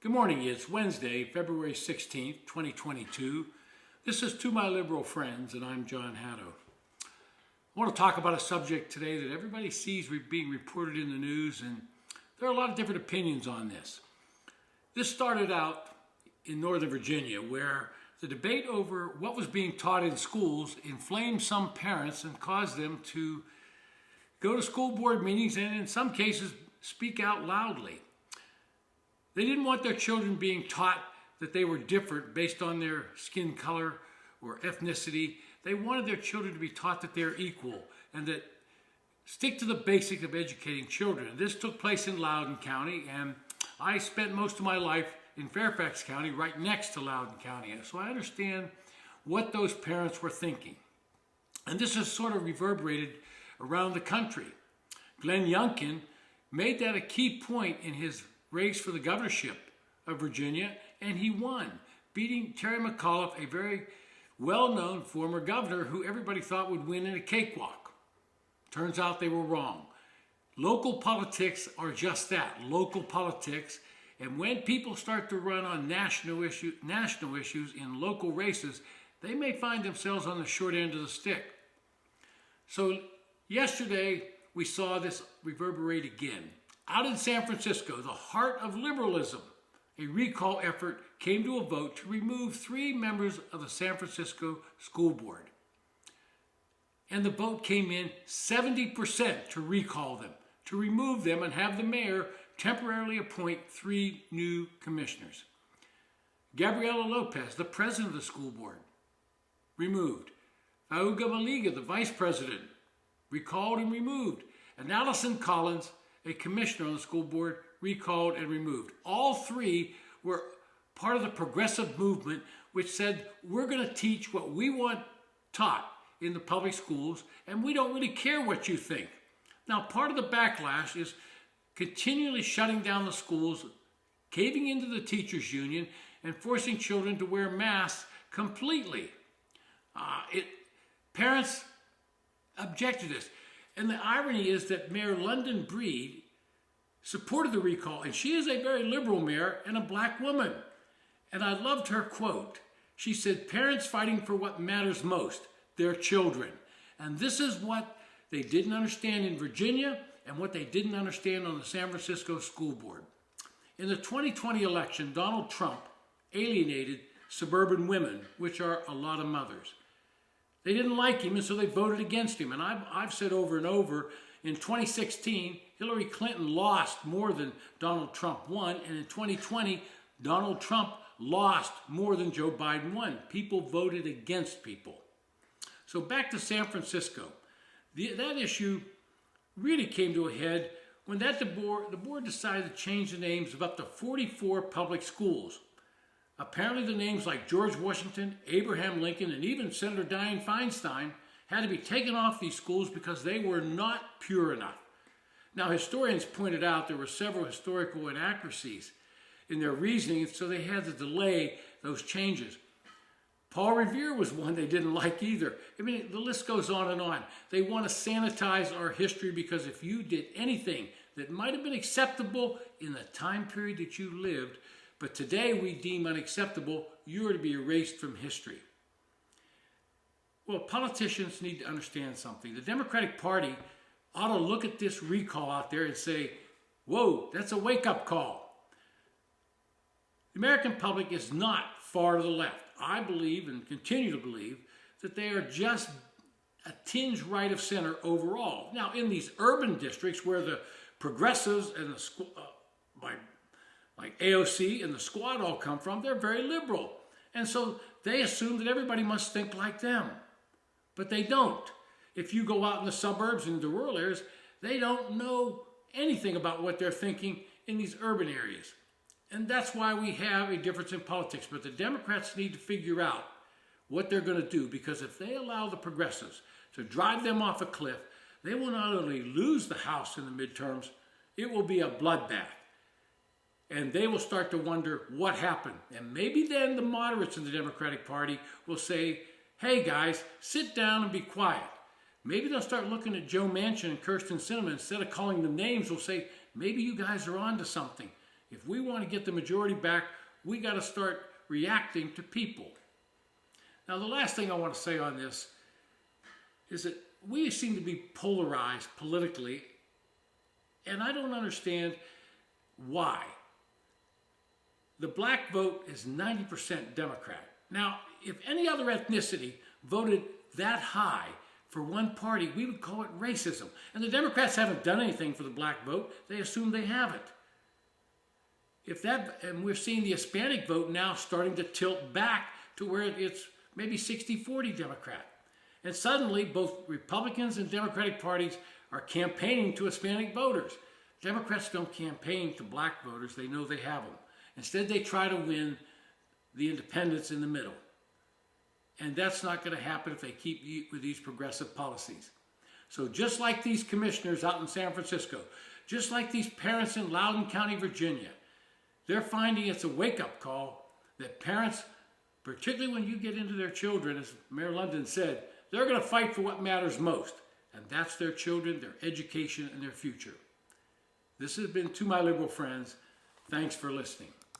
Good morning. It's Wednesday, February 16th, 2022. This is To My Liberal Friends, and I'm John Haddo. I want to talk about a subject today that everybody sees being reported in the news, and there are a lot of different opinions on this. This started out in Northern Virginia, where the debate over what was being taught in schools inflamed some parents and caused them to go to school board meetings and in some cases speak out loudly. They didn't want their children being taught that they were different based on their skin color or ethnicity. They wanted their children to be taught that they're equal and that stick to the basics of educating children. This took place in Loudoun County, and I spent most of my life in Fairfax County, right next to Loudoun County. So I understand what those parents were thinking. And this has sort of reverberated around the country. Glenn Youngkin made that a key point in his race for the governorship of Virginia, and he won, beating Terry McAuliffe, a very well-known former governor who everybody thought would win in a cakewalk. Turns out they were wrong. Local politics are just that, local politics. And when people start to run on national issues in local races, they may find themselves on the short end of the stick. So yesterday, we saw this reverberate again. Out in San Francisco, the heart of liberalism, a recall effort came to a vote to remove 3 members of the San Francisco School Board. And the vote came in 70% to recall them, to remove them and have the mayor temporarily appoint 3 new commissioners. Gabriela Lopez, the president of the school board, removed. Fauga Maliga, the vice president, recalled and removed. And Allison Collins, a commissioner on the school board, recalled and removed. All 3 were part of the progressive movement, which said, we're going to teach what we want taught in the public schools, and we don't really care what you think. Now, part of the backlash is continually shutting down the schools, caving into the teachers' union, and forcing children to wear masks completely. Parents object to this. And the irony is that Mayor London Breed supported the recall, and she is a very liberal mayor and a black woman. And I loved her quote. She said, parents fighting for what matters most, their children. And this is what they didn't understand in Virginia and what they didn't understand on the San Francisco School Board. In the 2020 election, Donald Trump alienated suburban women, which are a lot of mothers. They didn't like him, and so they voted against him. And I've said over and over, in 2016, Hillary Clinton lost more than Donald Trump won, and in 2020, Donald Trump lost more than Joe Biden won. People voted against people. So back to San Francisco. That issue really came to a head when the board decided to change the names of up to 44 public schools. Apparently the names like George Washington, Abraham Lincoln, and even Senator Dianne Feinstein had to be taken off these schools because they were not pure enough. Now, historians pointed out there were several historical inaccuracies in their reasoning, so they had to delay those changes. Paul Revere was one they didn't like either. I mean, the list goes on and on. They want to sanitize our history because if you did anything that might have been acceptable in the time period that you lived, but today we deem unacceptable, you are to be erased from history. Well, politicians need to understand something. The Democratic Party ought to look at this recall out there and say, whoa, that's a wake-up call. The American public is not far to the left. I believe and continue to believe that they are just a tinge right of center overall. Now, in these urban districts where the progressives and the like AOC and the squad all come from, they're very liberal. And so they assume that everybody must think like them. But they don't. If you go out in the suburbs and the rural areas, they don't know anything about what they're thinking in these urban areas. And that's why we have a difference in politics. But the Democrats need to figure out what they're going to do, because if they allow the progressives to drive them off a cliff, they will not only lose the House in the midterms, it will be a bloodbath. And they will start to wonder what happened. And maybe then the moderates in the Democratic Party will say, hey guys, sit down and be quiet. Maybe they'll start looking at Joe Manchin and Kyrsten Sinema. Instead of calling them names, they'll say, maybe you guys are on to something. If we want to get the majority back, we got to start reacting to people. Now, the last thing I want to say on this is that we seem to be polarized politically, and I don't understand why. The black vote is 90% Democrat. Now, if any other ethnicity voted that high for one party, we would call it racism. And the Democrats haven't done anything for the black vote. They assume they haven't. And we're seeing the Hispanic vote now starting to tilt back to where it's maybe 60-40 Democrat. And suddenly, both Republicans and Democratic parties are campaigning to Hispanic voters. Democrats don't campaign to black voters. They know they have them. Instead, they try to win the independents in the middle. And that's not going to happen if they keep with these progressive policies. So just like these commissioners out in San Francisco, just like these parents in Loudoun County, Virginia, they're finding it's a wake-up call that parents, particularly when you get into their children, as Mayor London said, they're going to fight for what matters most. And that's their children, their education, and their future. This has been To My Liberal Friends. Thanks for listening.